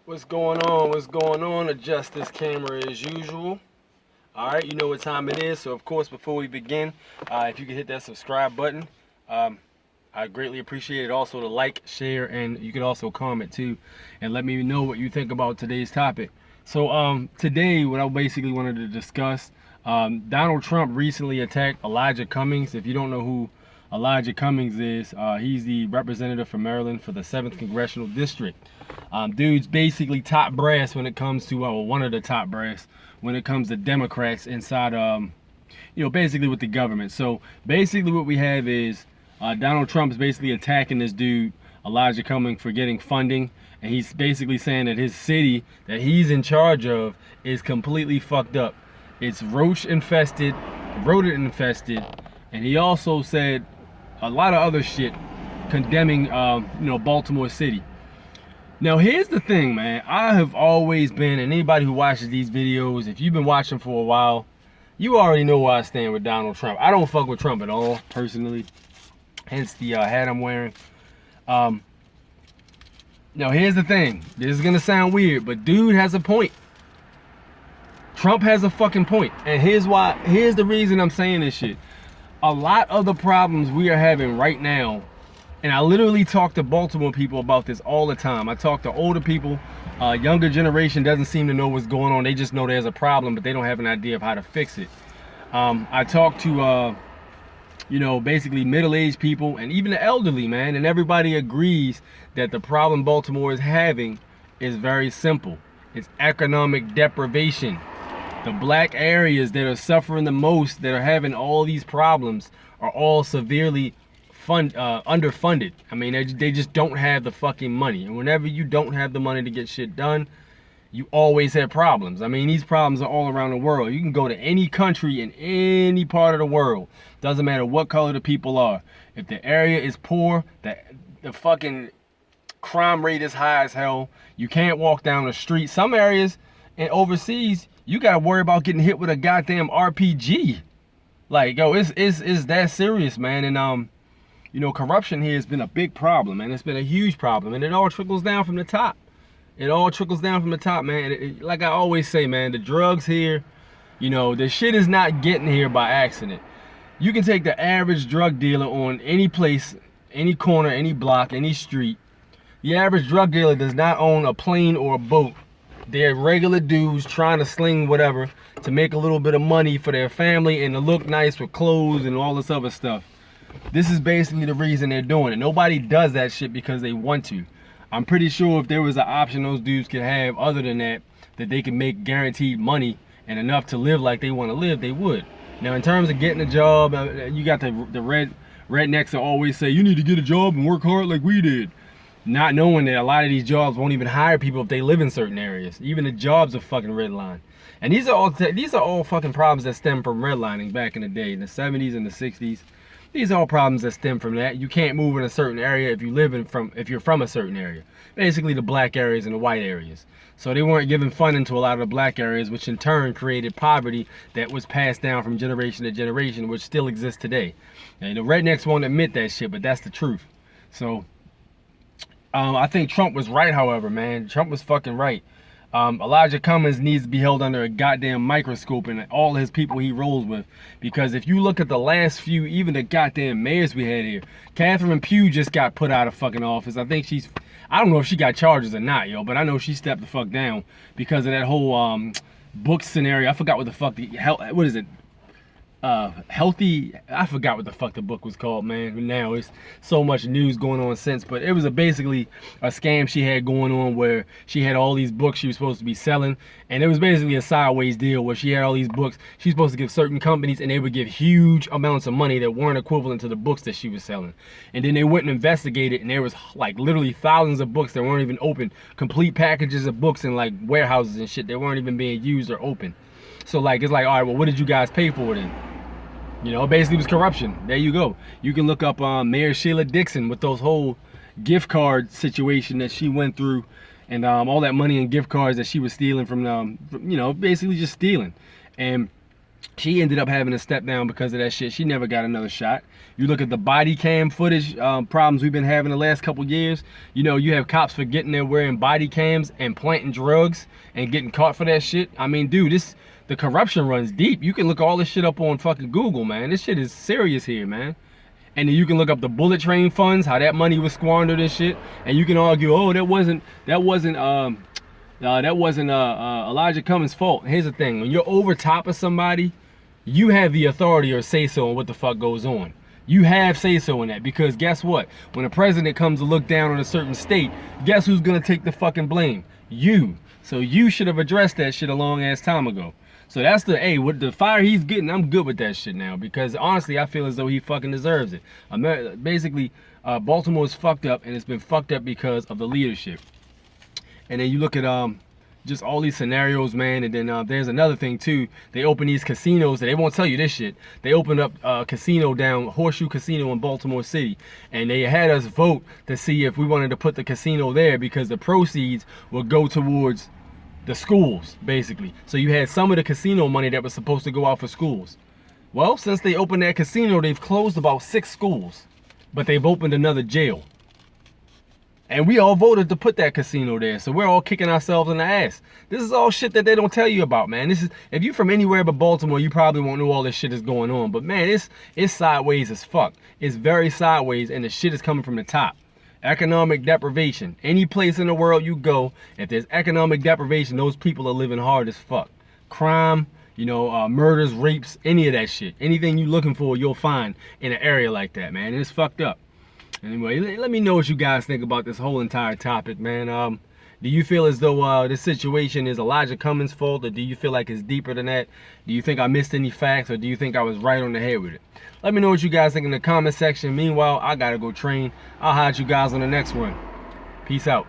What's going on? What's going on? Adjust this camera as usual. Alright, you know what time it is. So, of course, before we begin, if you could hit that subscribe button, I greatly appreciate it. Also, to like, share, and you could also comment too, and let me know what you think about today's topic. So, today, what I basically wanted to discuss, Donald Trump recently attacked Elijah Cummings. If you don't know who Elijah Cummings is, he's the representative for Maryland for the 7th Congressional District. Dude's basically top brass when it comes to, one of the top brass when it comes to Democrats inside, basically with the government. So basically what we have is Donald Trump's basically attacking this dude, Elijah Cummings, for getting funding. And he's basically saying that his city that he's in charge of is completely fucked up. It's rodent infested, and he also said a lot of other shit condemning, Baltimore City. Now, here's the thing, man. I have always been, and anybody who watches these videos, if you've been watching for a while, you already know where I stand with Donald Trump. I don't fuck with Trump at all, personally. Hence the hat I'm wearing. Now, here's the thing. This is gonna sound weird, but dude has a point. Trump has a fucking point. And here's the reason I'm saying this shit. A lot of the problems we are having right now, and I literally talk to Baltimore people about this all the time. I talk to older people. Younger generation doesn't seem to know what's going on. They just know there's a problem, but they don't have an idea of how to fix it. I talk to, basically middle-aged people and even the elderly, man, and everybody agrees that the problem Baltimore is having is very simple. It's economic deprivation. The black areas that are suffering the most, that are having all these problems, are all severely underfunded. I mean, they just don't have the fucking money. And whenever you don't have the money to get shit done, you always have problems. I mean, these problems are all around the world. You can go to any country in any part of the world. Doesn't matter what color the people are. If the area is poor, the fucking crime rate is high as hell. You can't walk down the street. Some areas and overseas, you gotta worry about getting hit with a goddamn RPG. Like, yo, it's that serious, man. And corruption here has been a big problem, and it's been a huge problem, and it all trickles down from the top. It all trickles down from the top, man. Like I always say, man, the drugs here, the shit is not getting here by accident. You can take the average drug dealer on any place, any corner, any block, any street. The average drug dealer does not own a plane or a boat. They're regular dudes trying to sling whatever to make a little bit of money for their family and to look nice with clothes and all this other stuff. This is basically the reason they're doing it. Nobody does that shit because they want to. I'm pretty sure if there was an option those dudes could have other than that they could make guaranteed money and enough to live like they want to live, they would. Now, in terms of getting a job, you got the rednecks that always say, you need to get a job and work hard like we did. Not knowing that a lot of these jobs won't even hire people if they live in certain areas. Even the jobs are fucking redline. And these are all fucking problems that stem from redlining back in the day, in the 70s and the 60s. These are all problems that stem from that. You can't move in a certain area if you're from a certain area. Basically the black areas and the white areas. So they weren't giving funding to a lot of the black areas, which in turn created poverty that was passed down from generation to generation, which still exists today. And the rednecks won't admit that shit, but that's the truth. So I think Trump was right, however, man. Trump was fucking right. Elijah Cummings needs to be held under a goddamn microscope, and all his people he rolls with. Because if you look at the last few, even the goddamn mayors we had here, Catherine Pugh just got put out of fucking office. I don't know if she got charges or not, yo, but I know she stepped the fuck down because of that whole book scenario. I forgot what the fuck what is it? Healthy, I forgot what the fuck the book was called, man. Now it's so much news going on since, but it was basically a scam she had going on where she had all these books she was supposed to be selling, and it was basically a sideways deal where she had all these books she's supposed to give certain companies, and they would give huge amounts of money that weren't equivalent to the books that she was selling. And then they went and investigated, and there was like literally thousands of books that weren't even open, complete packages of books in like warehouses and shit that weren't even being used or open. So like, it's like, all right, well, what did you guys pay for then? It basically was corruption. There you go. You can look up Mayor Sheila Dixon with those whole gift card situation that she went through, and all that money in gift cards that she was stealing from, basically just stealing. And She ended up having to step down because of that shit. She never got another shot. You look at the body cam footage problems we've been having the last couple years. You know, you have cops forgetting they're wearing body cams and planting drugs and getting caught for that shit. I mean, dude, the corruption runs deep. You can look all this shit up on fucking Google, man. This shit is serious here, man. And then you can look up the bullet train funds, how that money was squandered and shit. And you can argue, oh, that wasn't Elijah Cummings' fault. Here's the thing: when you're over top of somebody, you have the authority or say so on what the fuck goes on. You have say so in that, because guess what? When a president comes to look down on a certain state, guess who's gonna take the fucking blame? You. So you should have addressed that shit a long ass time ago. So that's the, hey, with the fire he's getting, I'm good with that shit now, because honestly, I feel as though he fucking deserves it. Basically, Baltimore is fucked up, and it's been fucked up because of the leadership. And then you look at just all these scenarios, man. And then there's another thing too. They open these casinos. They won't tell you this shit. They opened up a casino down, Horseshoe Casino in Baltimore City, and they had us vote to see if we wanted to put the casino there, because the proceeds would go towards the schools, basically. So you had some of the casino money that was supposed to go out for schools. Well, since they opened that casino, they've closed about 6 schools, but they've opened another jail. And we all voted to put that casino there, so we're all kicking ourselves in the ass. This is all shit that they don't tell you about, man. This is, if you're from anywhere but Baltimore, you probably won't know all this shit is going on. But man, it's sideways as fuck. It's very sideways, and the shit is coming from the top. Economic deprivation. Any place in the world you go, if there's economic deprivation, those people are living hard as fuck. Crime, you know, murders, rapes, any of that shit. Anything you're looking for, you'll find in an area like that, man. And it's fucked up. Anyway, let me know what you guys think about this whole entire topic, man. Do you feel as though this situation is Elijah Cummings' fault, or do you feel like it's deeper than that? Do you think I missed any facts, or do you think I was right on the head with it? Let me know what you guys think in the comment section. Meanwhile, I gotta go train. I'll holler at you guys on the next one. Peace out.